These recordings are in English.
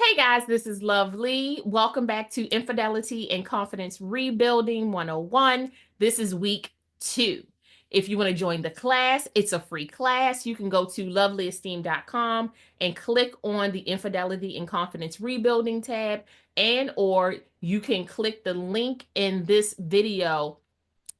Hey guys, this is Lovely. Welcome back to Infidelity and Confidence Rebuilding 101. This is week 2. If you want to join the class, it's a free class. You can go to LoveliEsteem.com and click on the Infidelity and Confidence Rebuilding tab, and or you can click the link in this video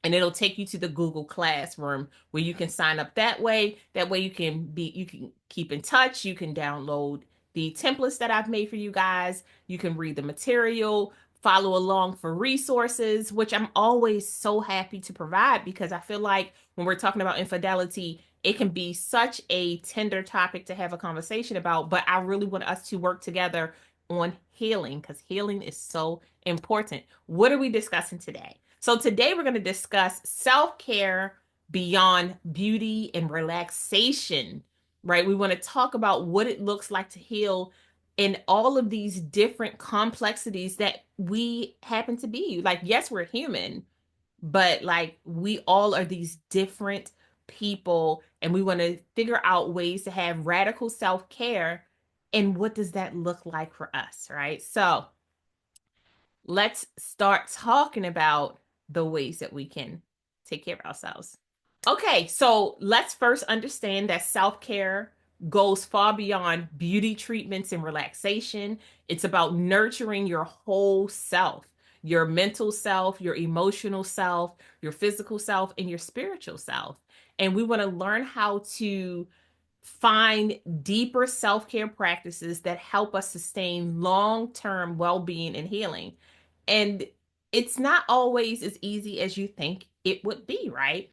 and it'll take you to the Google Classroom where you can sign up that way. That way you can keep in touch. You can download the templates that I've made for you guys. You can read the material, follow along for resources, which I'm always so happy to provide because I feel like when we're talking about infidelity, it can be such a tender topic to have a conversation about, but I really want us to work together on healing because healing is so important. What are we discussing today? So today we're going to discuss self-care beyond beauty and relaxation, right? We want to talk about what it looks like to heal in all of these different complexities that we happen to be. Like, yes, we're human, but like we all are these different people, and we want to figure out ways to have radical self-care. And what does that look like for us, right? So let's start talking about the ways that we can take care of ourselves. Okay, so let's first understand that self-care goes far beyond beauty treatments and relaxation. It's about nurturing your whole self, your mental self, your emotional self, your physical self, and your spiritual self. And we want to learn how to find deeper self-care practices that help us sustain long-term well-being and healing. And it's not always as easy as you think it would be, right?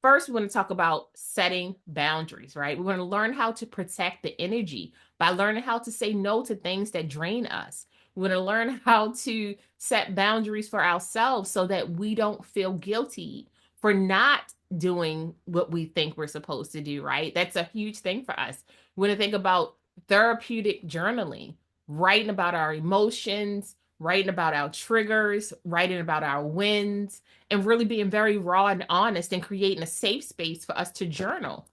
First, we want to talk about setting boundaries, right? We want to learn how to protect the energy by learning how to say no to things that drain us. We want to learn how to set boundaries for ourselves so that we don't feel guilty for not doing what we think we're supposed to do, right? That's a huge thing for us. We want to think about therapeutic journaling, writing about our emotions, writing about our triggers, writing about our wins, and really being very raw and honest and creating a safe space for us to journal.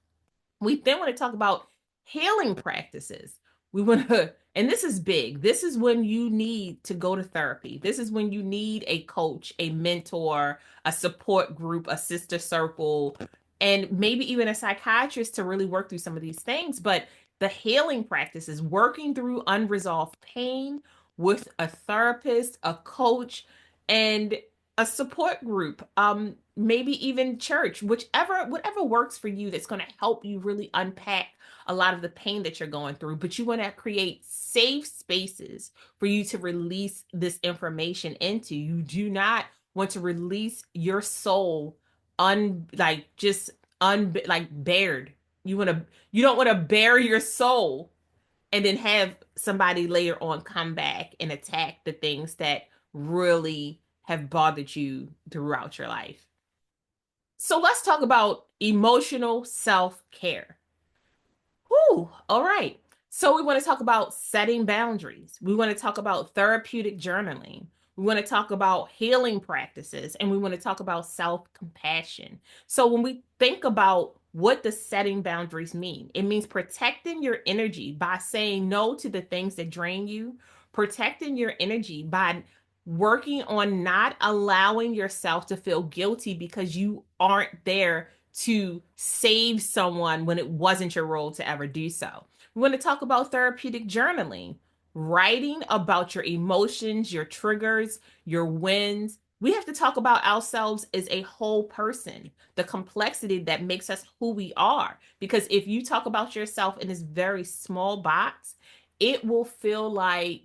We then want to talk about healing practices. We want to, and this is big. This is when you need to go to therapy. This is when you need a coach, a mentor, a support group, a sister circle, and maybe even a psychiatrist to really work through some of these things. But the healing practices, working through unresolved pain with a therapist, a coach, and a support group, maybe even church, whatever works for you, that's going to help you really unpack a lot of the pain that you're going through. But you want to create safe spaces for you to release this information into. You do not want to release your soul bared. You don't want to bare your soul and then have somebody later on come back and attack the things that really have bothered you throughout your life. So let's talk about emotional self-care. Whew, all right. So we want to talk about setting boundaries. We want to talk about therapeutic journaling. We want to talk about healing practices, and we want to talk about self-compassion. So when we think about what does setting boundaries mean? It means protecting your energy by saying no to the things that drain you, protecting your energy by working on not allowing yourself to feel guilty because you aren't there to save someone when it wasn't your role to ever do so. We want to talk about therapeutic journaling, writing about your emotions, your triggers, your wins. We have to talk about ourselves as a whole person, the complexity that makes us who we are. Because if you talk about yourself in this very small box, it will feel like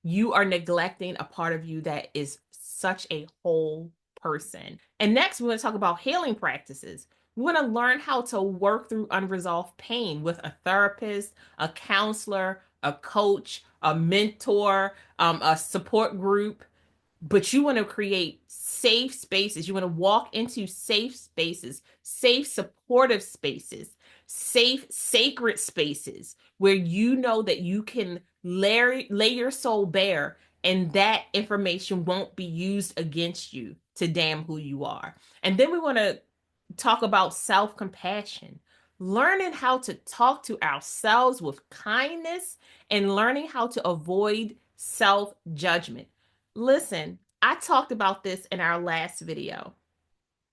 you are neglecting a part of you that is such a whole person. And next, we want to talk about healing practices. We want to learn how to work through unresolved pain with a therapist, a counselor, a coach, a mentor, a support group. But you want to create safe spaces. You want to walk into safe spaces, safe supportive spaces, safe sacred spaces where you know that you can lay your soul bare, and that information won't be used against you to damn who you are. And then we want to talk about self-compassion, learning how to talk to ourselves with kindness, and learning how to avoid self judgment. Listen, I talked about this in our last video.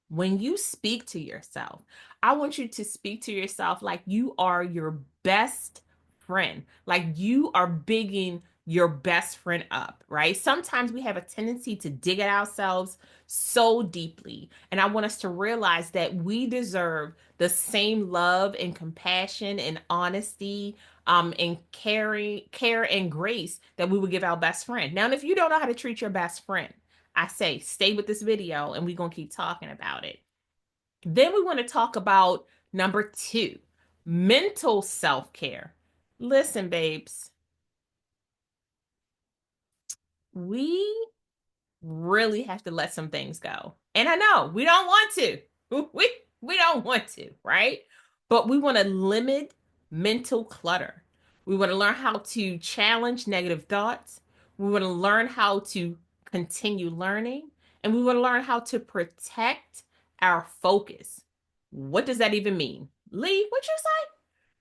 When you speak to yourself, I want you to speak to yourself like you are your best friend, like you are bigging your best friend up, right? Sometimes we have a tendency to dig at ourselves so deeply. And I want us to realize that we deserve the same love and compassion and honesty and care and grace that we would give our best friend. Now, if you don't know how to treat your best friend, I say stay with this video and we're going to keep talking about it. Then we want to talk about number 2, mental self-care. Listen, babes, we really have to let some things go. And I know we don't want to. We don't want to, right? But we want to limit mental clutter. We want to learn how to challenge negative thoughts. We want to learn how to continue learning. And we want to learn how to protect our focus. What does that even mean? Lee, what you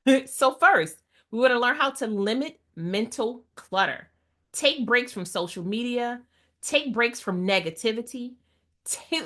say? So first, we want to learn how to limit mental clutter. Take breaks from social media, take breaks from negativity.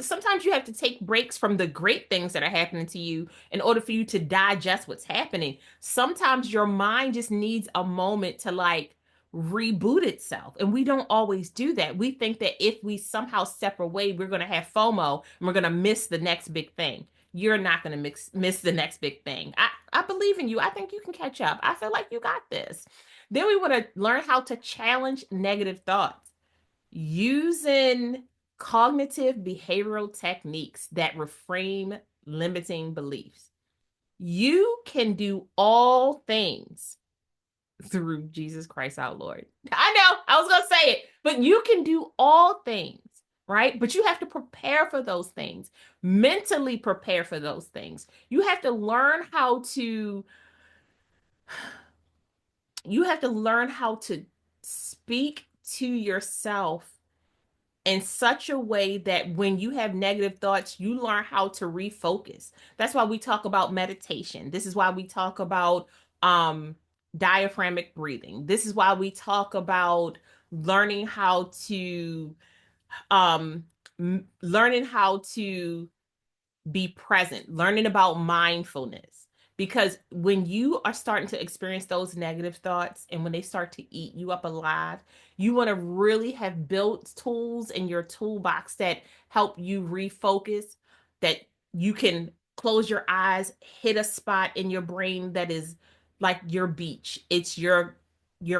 Sometimes you have to take breaks from the great things that are happening to you in order for you to digest what's happening. Sometimes your mind just needs a moment to like reboot itself. And we don't always do that. We think that if we somehow step away, we're going to have FOMO and we're going to miss the next big thing. You're not going to miss the next big thing. I believe in you. I think you can catch up. I feel like you got this. Then we want to learn how to challenge negative thoughts using cognitive behavioral techniques that reframe limiting beliefs. You can do all things through Jesus Christ our Lord. I know, I was going to say it, but you can do all things, right? But you have to prepare for those things, mentally prepare for those things. You have to learn how to speak to yourself in such a way that when you have negative thoughts, you learn how to refocus. That's why we talk about meditation. This is why we talk about um, diaphragmatic breathing. This is why we talk about learning how to um, learning how to be present, learning about mindfulness. Because when you are starting to experience those negative thoughts and when they start to eat you up alive, you want to really have built tools in your toolbox that help you refocus, that you can close your eyes, hit a spot in your brain that is like your beach. It's your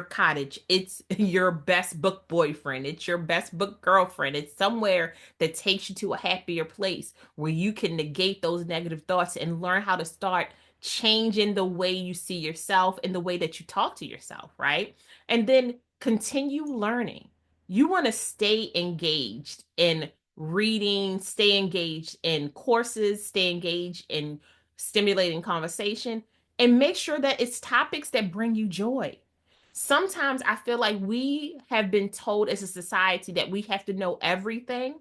cottage. It's your best book boyfriend. It's your best book girlfriend. It's somewhere that takes you to a happier place where you can negate those negative thoughts and learn how to start changing the way you see yourself and the way that you talk to yourself, right? And then continue learning. You want to stay engaged in reading, stay engaged in courses, stay engaged in stimulating conversation, and make sure that it's topics that bring you joy. Sometimes I feel like we have been told as a society that we have to know everything,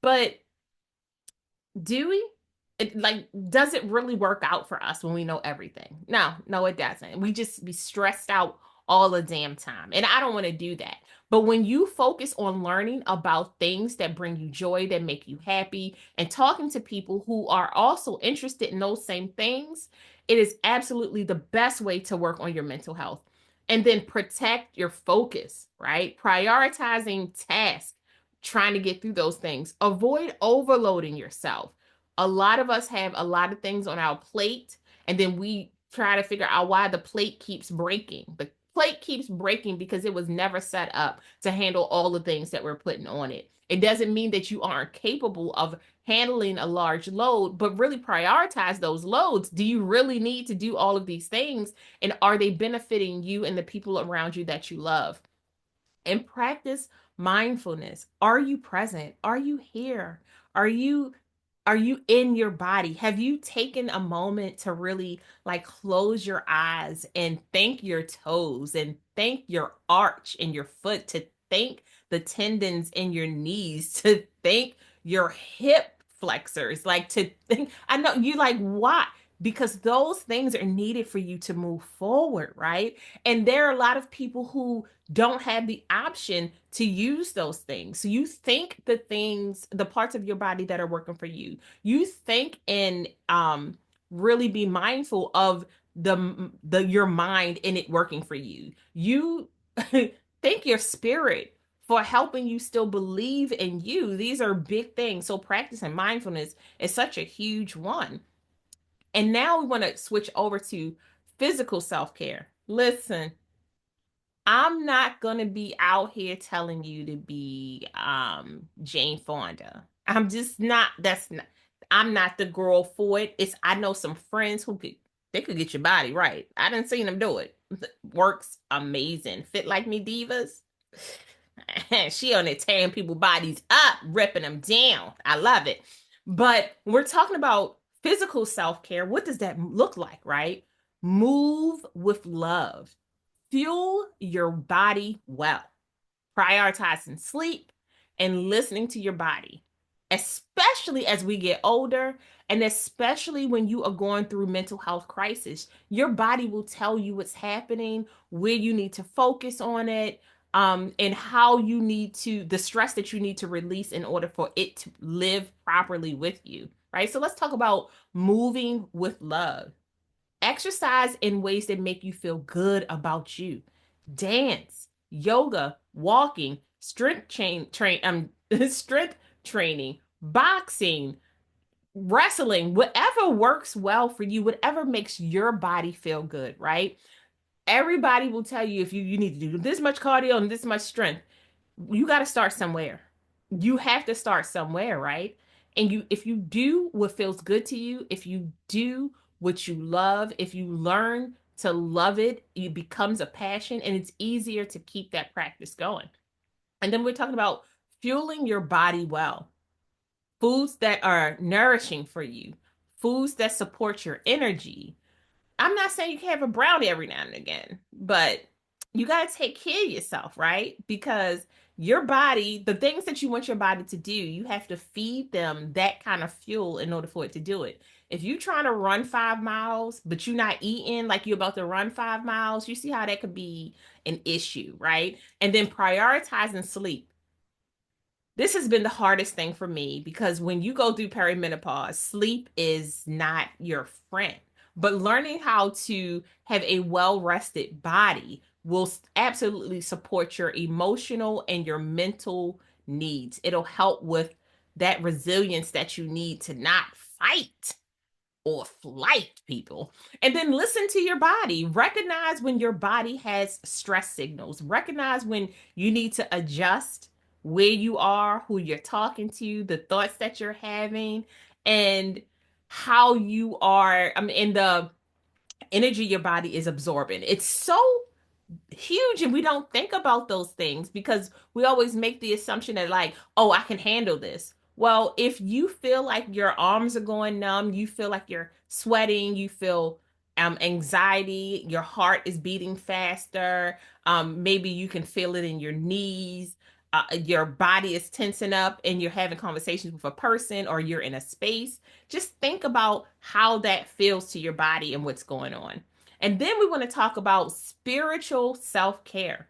but do we? Does it really work out for us when we know everything? No, it doesn't. We just be stressed out all the damn time. And I don't want to do that. But when you focus on learning about things that bring you joy, that make you happy, and talking to people who are also interested in those same things, it is absolutely the best way to work on your mental health. And then protect your focus, right? Prioritizing tasks, trying to get through those things. Avoid overloading yourself. A lot of us have a lot of things on our plate, and then we try to figure out why the plate keeps breaking. The plate keeps breaking because it was never set up to handle all the things that we're putting on it. It doesn't mean that you aren't capable of handling a large load, but really prioritize those loads. Do you really need to do all of these things? And are they benefiting you and the people around you that you love? And practice mindfulness. Are you present? Are you here? Are you are you in your body? Have you taken a moment to really like close your eyes and thank your toes and thank your arch in your foot, to thank the tendons in your knees, to thank your hip flexors, like to think, I know you like, why? because those things are needed for you to move forward, right? And there are a lot of people who don't have the option to use those things. So you think the things, the parts of your body that are working for you, you think and really be mindful of the your mind and it working for you. You thank your spirit for helping you still believe in you. These are big things. So practicing mindfulness is such a huge one. And now we want to switch over to physical self-care. Listen, I'm not going to be out here telling you to be Jane Fonda. I'm just not that's not I'm not the girl for it. It's I know some friends who could they could get your body right. I didn't see them do it. Works amazing. Fit like me divas. She on there tearing people bodies up, ripping them down. I love it. But we're talking about physical self-care. What does that look like, right? Move with love. Fuel your body well, prioritizing sleep and listening to your body, especially as we get older, and especially when you are going through mental health crisis. Your body will tell you what's happening, where you need to focus on it, and how you need to, the stress that you need to release in order for it to live properly with you, right? So let's talk about moving with love. Exercise in ways that make you feel good about you. Dance, yoga, walking, strength training, boxing, wrestling, whatever works well for you, whatever makes your body feel good, right? Everybody will tell you if you need to do this much cardio and this much strength. You got to start somewhere. You have to start somewhere, right? And you if you do what feels good to you, if you do what you love, if you learn to love it, it becomes a passion and it's easier to keep that practice going. And then we're talking about fueling your body well. Foods that are nourishing for you, foods that support your energy. I'm not saying you can have a brownie every now and again, but you got to take care of yourself, right? Because your body, the things that you want your body to do, you have to feed them that kind of fuel in order for it to do it. If you're trying to run 5 miles, but you're not eating like you're about to run 5 miles, you see how that could be an issue, right? And then prioritizing sleep. This has been the hardest thing for me because when you go through perimenopause, sleep is not your friend. But learning how to have a well rested body will absolutely support your emotional and your mental needs. It'll help with that resilience that you need to not fight or flight, people. And then listen to your body. Recognize when your body has stress signals. Recognize when you need to adjust where you are, who you're talking to, the thoughts that you're having, and how you are, I mean, in the energy your body is absorbing. It's so huge and we don't think about those things because we always make the assumption that like, oh, I can handle this. Well, if you feel like your arms are going numb, you feel like you're sweating, you feel anxiety, your heart is beating faster, maybe you can feel it in your knees, your body is tensing up and you're having conversations with a person or you're in a space, just think about how that feels to your body and what's going on. And then we want to talk about spiritual self-care.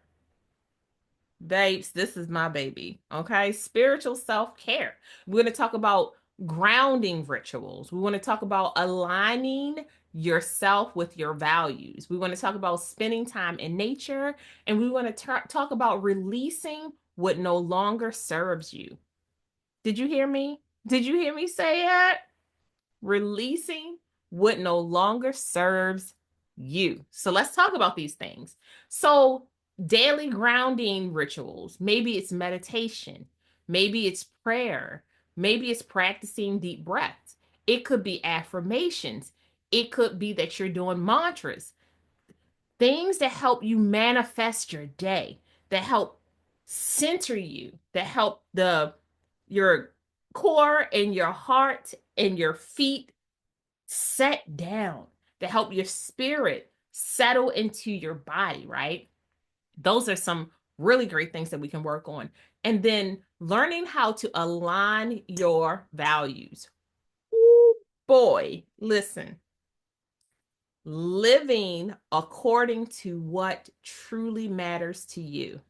Babes, this is my baby. Okay. Spiritual self-care. We're going to talk about grounding rituals. We want to talk about aligning yourself with your values. We want to talk about spending time in nature. And we want to talk about releasing what no longer serves you. Did you hear me? Did you hear me say it? Releasing what no longer serves you. So let's talk about these things. So, daily grounding rituals, maybe it's meditation, maybe it's prayer, maybe it's practicing deep breaths. It could be affirmations, it could be that you're doing mantras, things that help you manifest your day, that help center you, that help the your core and your heart and your feet set down, to help your spirit settle into your body, right? Those are some really great things that we can work on. And then learning how to align your values. Ooh, boy, listen. living according to what truly matters to you.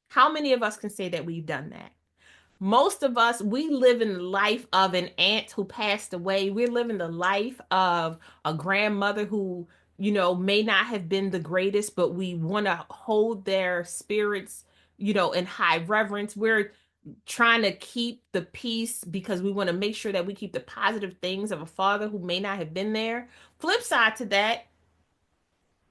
How many of us can say that we've done that? Most of us, we live in the life of an aunt who passed away. We're living the life of a grandmother who, may not have been the greatest, but we want to hold their spirits, in high reverence. We're trying to keep the peace because we want to make sure that we keep the positive things of a father who may not have been there. Flip side to that,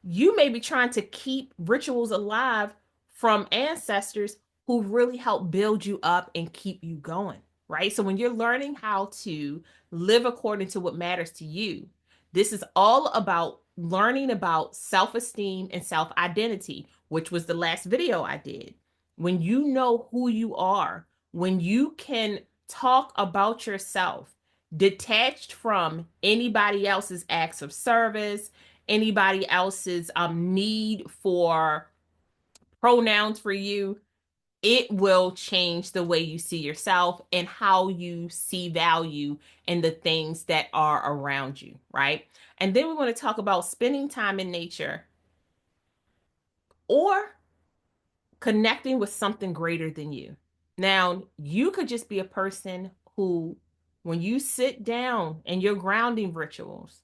you may be trying to keep rituals alive from ancestors who really help build you up and keep you going, right? So when you're learning how to live according to what matters to you, this is all about learning about self-esteem and self-identity, which was the last video I did. When you know who you are, when you can talk about yourself detached from anybody else's acts of service, anybody else's need for pronouns for you, it will change the way you see yourself and how you see value in the things that are around you, right? And then we want to talk about spending time in nature or connecting with something greater than you. Now, you could just be a person who, when you sit down in your grounding rituals,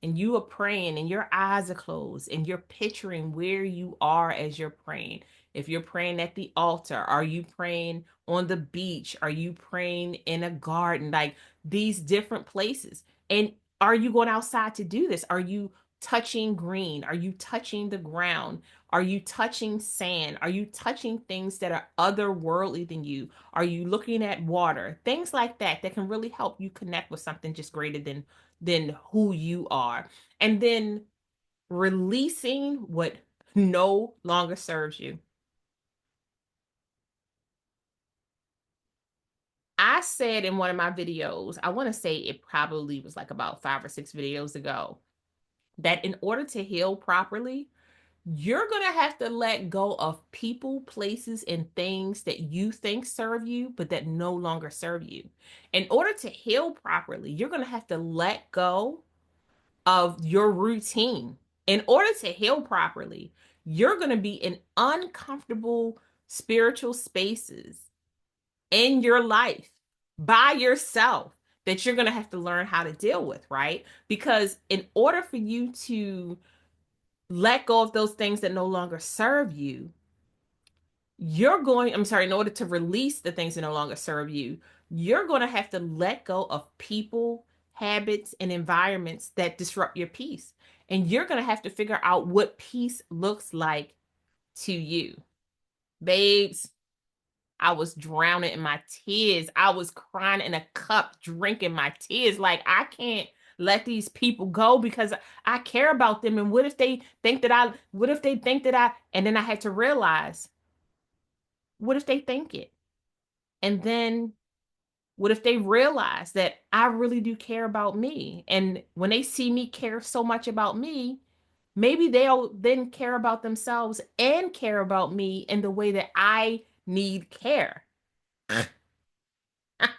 and you are praying and your eyes are closed and you're picturing where you are as you're praying. If you're praying at the altar, are you praying on the beach? Are you praying in a garden? Like these different places. And are you going outside to do this? Are you touching green? Are you touching the ground? Are you touching sand? Are you touching things that are otherworldly than you? Are you looking at water? Things like that that can really help you connect with something just greater than who you are. And then releasing what no longer serves you. I said in one of my videos, I want to say it probably was like about 5 or 6 videos ago, that in order to heal properly, you're going to have to let go of people, places, and things that you think serve you, but that no longer serve you. In order to heal properly, you're going to have to let go of your routine. In order to heal properly, you're going to be in uncomfortable spiritual spaces in your life by yourself that you're going to have to learn how to deal with, right? Because in order for you to let go of those things that no longer serve you, in order to release the things that no longer serve you, you're going to have to let go of people, habits, and environments that disrupt your peace. And you're going to have to figure out what peace looks like to you. Babes, I was drowning in my tears. I was crying in a cup, drinking my tears. Like, I can't let these people go because I care about them. And what if they think that I, and then I had to realize, what if they think it? And then what if they realize that I really do care about me? And when they see me care so much about me, maybe they'll then care about themselves and care about me in the way that I need care. I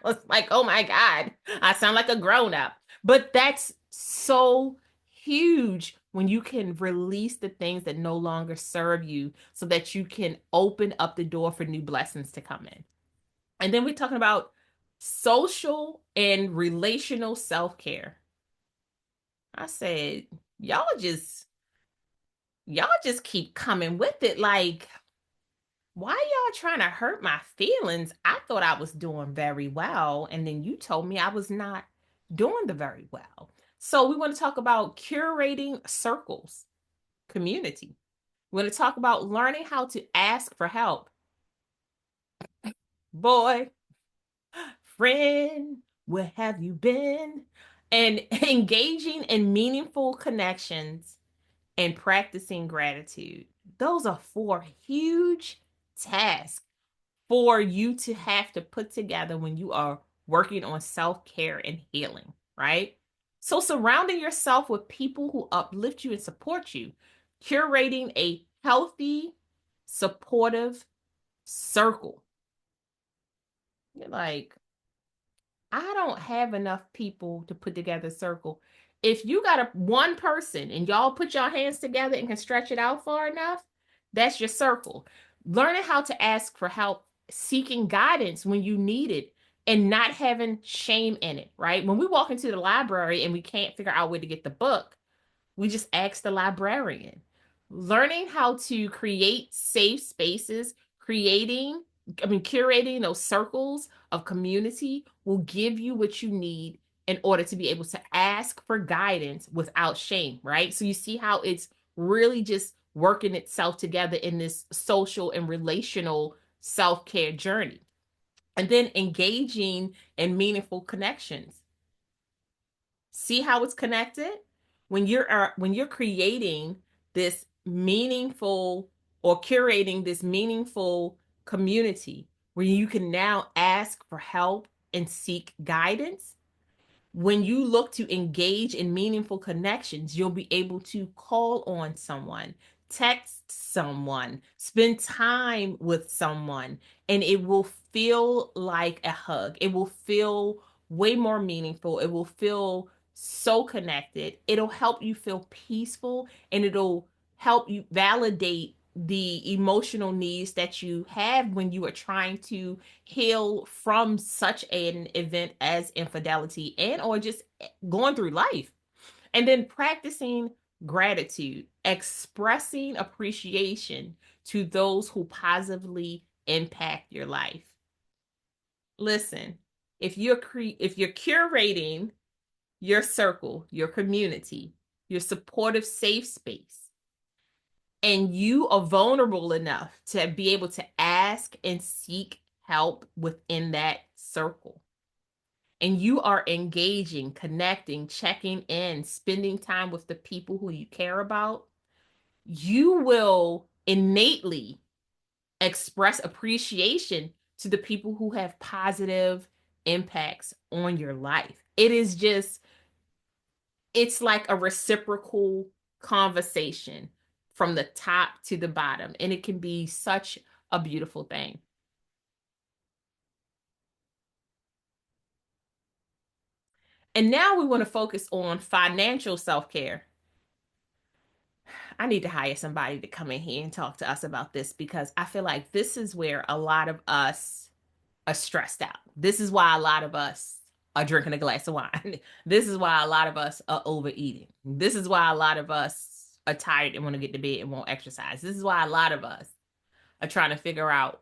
was like, oh my God, I sound like a grown up. But that's so huge when you can release the things that no longer serve you so that you can open up the door for new blessings to come in. And then we're talking about social and relational self-care. I said, y'all just y'all just keep coming with it. Like, why y'all trying to hurt my feelings? I thought I was doing very well, and then you told me I was not doing the very well. So we want to talk about curating circles, community. We're going to talk about learning how to ask for help. Boy, friend, where have you been? And engaging in meaningful connections and practicing gratitude. Those are 4 huge tasks for you to have to put together when you are working on self-care and healing, right? So surrounding yourself with people who uplift you and support you, curating a healthy, supportive circle. You're like, I don't have enough people to put together a circle. if you got one person and y'all put your hands together and can stretch it out far enough, that's your circle. Learning how to ask for help, seeking guidance when you need it, and not having shame in it, right? When we walk into the library and we can't figure out where to get the book, we just ask the librarian. Learning how to create safe spaces, curating those circles of community will give you what you need in order to be able to ask for guidance without shame, right? So you see how it's really just working itself together in this social and relational self-care journey. And then engaging in meaningful connections. See how it's connected? When you're creating this meaningful or curating this meaningful community where you can now ask for help and seek guidance, when you look to engage in meaningful connections, you'll be able to call on someone, text someone, spend time with someone, and it will feel like a hug. It will feel way more meaningful. It will feel so connected. It'll help you feel peaceful, and it'll help you validate the emotional needs that you have when you are trying to heal from such an event as infidelity and or just going through life. And then practicing gratitude, expressing appreciation to those who positively impact your life. Listen, if you're curating your circle, your community, your supportive safe space, and you are vulnerable enough to be able to ask and seek help within that circle, and you are engaging, connecting, checking in, spending time with the people who you care about, you will innately express appreciation to the people who have positive impacts on your life. It's like a reciprocal conversation from the top to the bottom, and it can be such a beautiful thing. And now we want to focus on financial self-care. I need to hire somebody to come in here and talk to us about this because I feel like this is where a lot of us are stressed out. This is why a lot of us are drinking a glass of wine. This is why a lot of us are overeating. This is why a lot of us are tired and want to get to bed and won't exercise. This is why a lot of us are trying to figure out,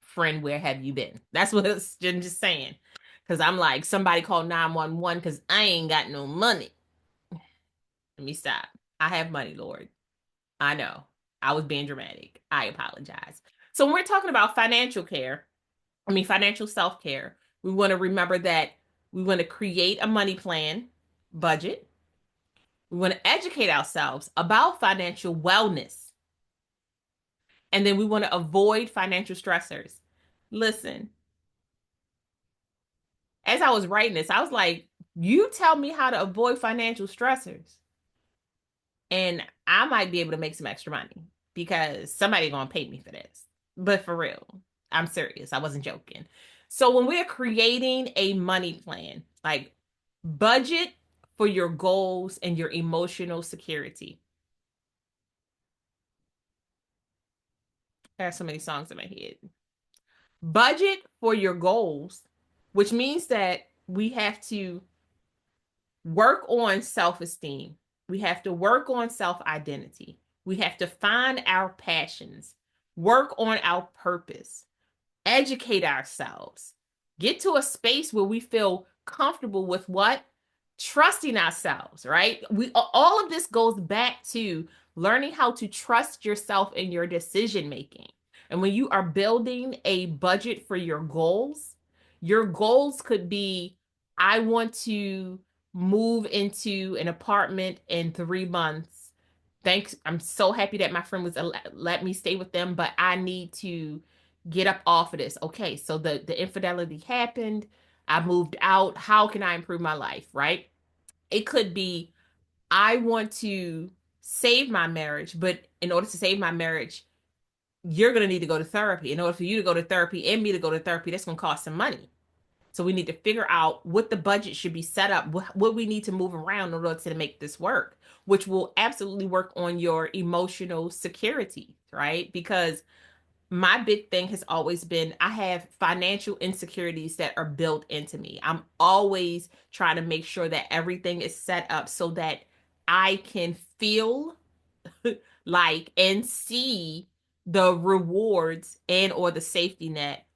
friend, where have you been? That's what I'm just saying. Because I'm like, somebody called 911 because I ain't got no money. Let me stop. I have money, Lord. I know. I was being dramatic. I apologize. So when we're talking about financial self-care, we want to remember that we want to create a money plan, budget. We want to educate ourselves about financial wellness. And then we want to avoid financial stressors. Listen, as I was writing this, I was like, you tell me how to avoid financial stressors, and I might be able to make some extra money because somebody gonna pay me for this. But for real, I'm serious. I wasn't joking. So when we're creating a money plan, like budget for your goals and your emotional security. I have so many songs in my head. Budget for your goals, which means that we have to work on self-esteem. We have to work on self-identity. We have to find our passions, work on our purpose, educate ourselves, get to a space where we feel comfortable with what? Trusting ourselves, right? We all of this goes back to learning how to trust yourself in your decision making. And when you are building a budget for your goals could be, I want to move into an apartment in 3 months. Thanks. I'm so happy that my friend was let me stay with them, but I need to get up off of this. Okay, so the infidelity happened. I moved out. How can I improve my life, right? It could be, I want to save my marriage, but in order to save my marriage, you're going to need to go to therapy. In order for you to go to therapy and me to go to therapy, that's going to cost some money. So we need to figure out what the budget should be set up, what we need to move around in order to make this work, which will absolutely work on your emotional security, right? Because my big thing has always been I have financial insecurities that are built into me. I'm always trying to make sure that everything is set up so that I can feel like and see the rewards and or the safety net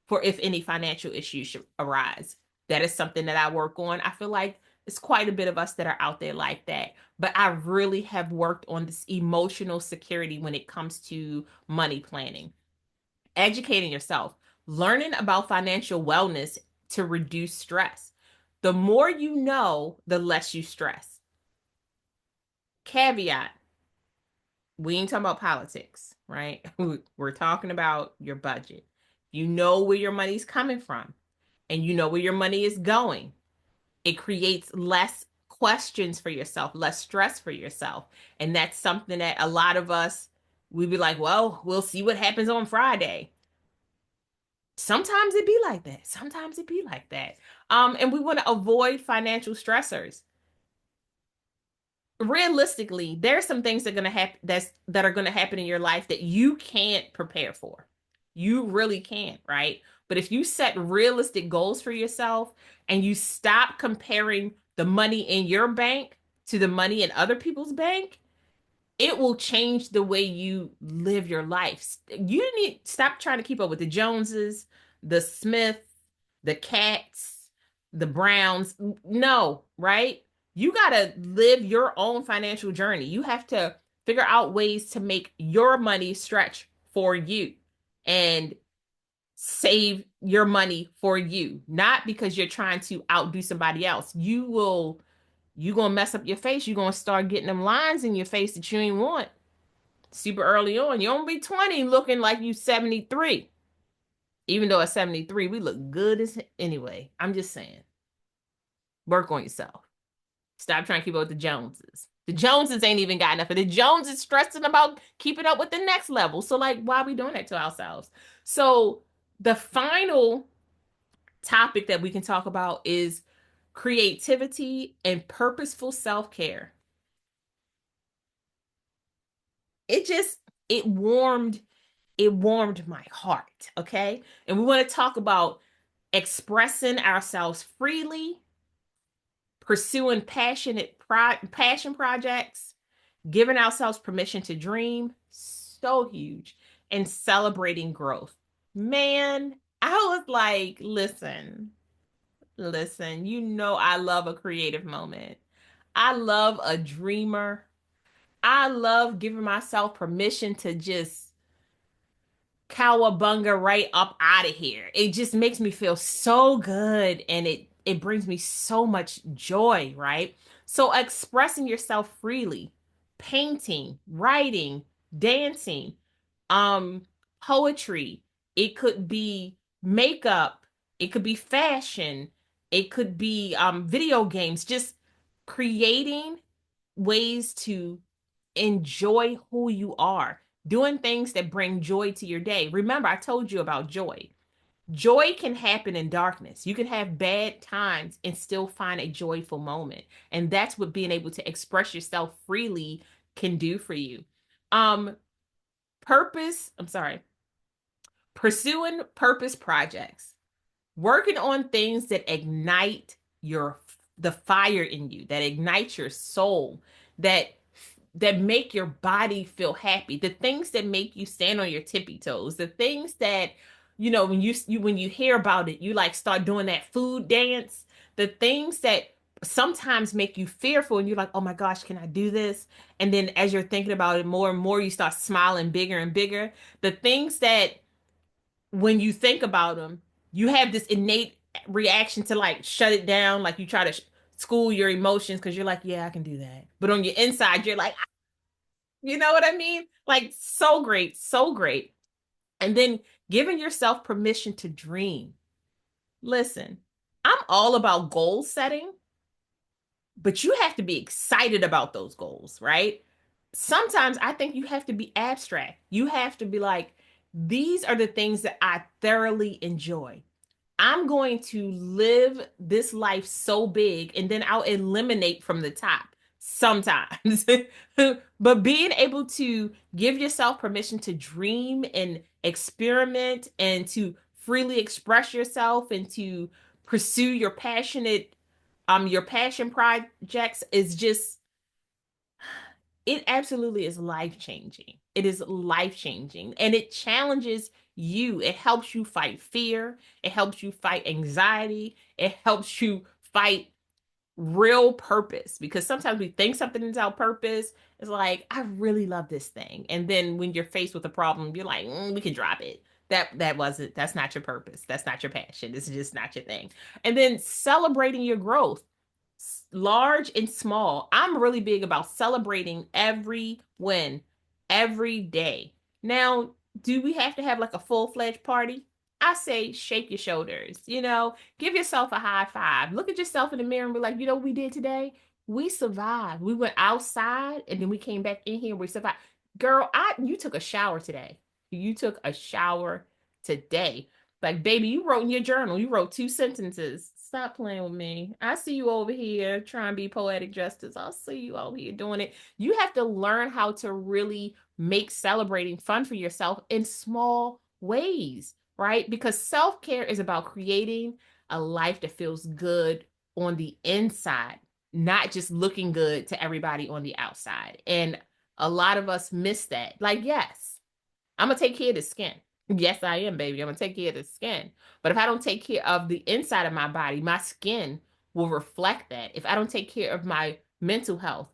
for if any financial issues should arise. That is something that I work on. I feel like it's quite a bit of us that are out there like that, but I really have worked on this emotional security when it comes to money planning, educating yourself, learning about financial wellness to reduce stress. The more you know, the less you stress. Caveat, we ain't talking about politics, right? We're talking about your budget. You know where your money's coming from and you know where your money is going. It creates less questions for yourself, less stress for yourself. And that's something that a lot of us, we be like, well, we'll see what happens on Friday. Sometimes it be like that. Sometimes it be like that. And we want to avoid financial stressors. Realistically, there's some things that are going to happen that are going to happen in your life that you can't prepare for. You really can't, right? But if you set realistic goals for yourself and you stop comparing the money in your bank to the money in other people's bank, it will change the way you live your life. You need stop trying to keep up with the Joneses, the Smiths, the Cats, the Browns. No, right? You got to live your own financial journey. You have to figure out ways to make your money stretch for you and save your money for you, not because you're trying to outdo somebody else. You gonna mess up your face. You're gonna start getting them lines in your face that you ain't want super early on. You don't be 20 looking like you 73. Even though at 73, we look good as anyway. I'm just saying, work on yourself. Stop trying to keep up with the Joneses. The Joneses ain't even got enough. The Joneses stressing about keeping up with the next level. So, like, why are we doing that to ourselves? So, the final topic that we can talk about is creativity and purposeful self-care. It just it warmed it warmed my heart, okay? And we want to talk about expressing ourselves freely, pursuing passion projects, giving ourselves permission to dream, so huge, and celebrating growth. Man, I was like, listen, you know I love a creative moment. I love a dreamer. I love giving myself permission to just cowabunga right up out of here. It just makes me feel so good and it brings me so much joy, right? So expressing yourself freely, painting, writing, dancing, um poetry, it could be makeup, it could be fashion, it could be video games, just creating ways to enjoy who you are, doing things that bring joy to your day. Remember, I told you about joy. Joy can happen in darkness. You can have bad times and still find a joyful moment. And that's what being able to express yourself freely can do for you. Um, I'm sorry, pursuing purpose projects, working on things that ignite your the fire in you, that ignites your soul, that make your body feel happy, the things that make you stand on your tippy toes, the things that when when you hear about it, you like start doing that food dance, the things that sometimes make you fearful and you're like, oh my gosh, can I do this? And then as you're thinking about it more and more, you start smiling bigger and bigger. The things that when you think about them, you have this innate reaction to like shut it down, like you try to school your emotions because you're like, yeah, I can do that. But on your inside, you're like, you know what I mean? Like, so great, so great. And then giving yourself permission to dream. Listen, I'm all about goal setting, but you have to be excited about those goals, right? Sometimes I think you have to be abstract. You have to be like, these are the things that I thoroughly enjoy. I'm going to live this life so big and then I'll eliminate from the top sometimes. But being able to give yourself permission to dream and experiment and to freely express yourself and to pursue your passion projects is just, it absolutely is life changing. It is life changing and it challenges you. It helps you fight fear. It helps you fight anxiety. It helps you fight real purpose, because sometimes we think something is our purpose. It's like, I really love this thing. And then when you're faced with a problem, you're like, we can drop it. That's not your purpose. That's not your passion. This is just not your thing. And then celebrating your growth, large and small. I'm really big about celebrating every win every day. Now, do we have to have like a full-fledged party? I say shake your shoulders, give yourself a high five. Look at yourself in the mirror and be like, what we did today? We survived. We went outside and then we came back in here and we survived. Girl, you took a shower today. You took a shower today. Like, baby, you wrote in your journal, you wrote 2 sentences. Stop playing with me. I see you over here trying to be poetic justice. I'll see you over here doing it. You have to learn how to really make celebrating fun for yourself in small ways, right? Because self-care is about creating a life that feels good on the inside, not just looking good to everybody on the outside. And a lot of us miss that. Like, yes, I'm going to take care of the skin. Yes, I am, baby. I'm going to take care of the skin. But if I don't take care of the inside of my body, my skin will reflect that. If I don't take care of my mental health,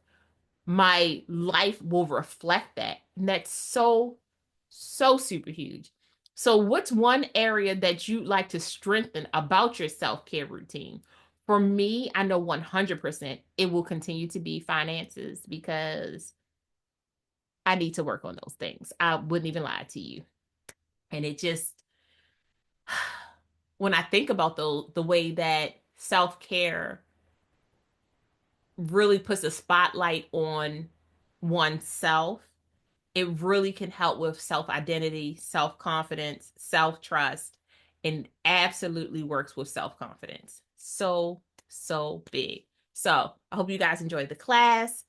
my life will reflect that. And that's so, so super huge. So, what's one area that you'd like to strengthen about your self-care routine? For me, I know 100% it will continue to be finances, because I need to work on those things. I wouldn't even lie to you. And it just, when I think about the way that self-care really puts a spotlight on oneself, it really can help with self-identity, self-confidence, self-trust, and absolutely works with self-confidence. So, so big. So I hope you guys enjoyed the class.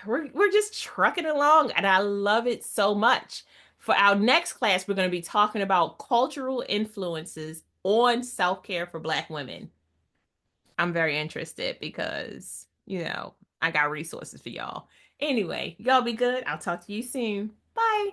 We're just trucking along and I love it so much. For our next class, we're going to be talking about cultural influences on self-care for Black women. I'm very interested because, I got resources for y'all. Anyway, y'all be good. I'll talk to you soon. Bye.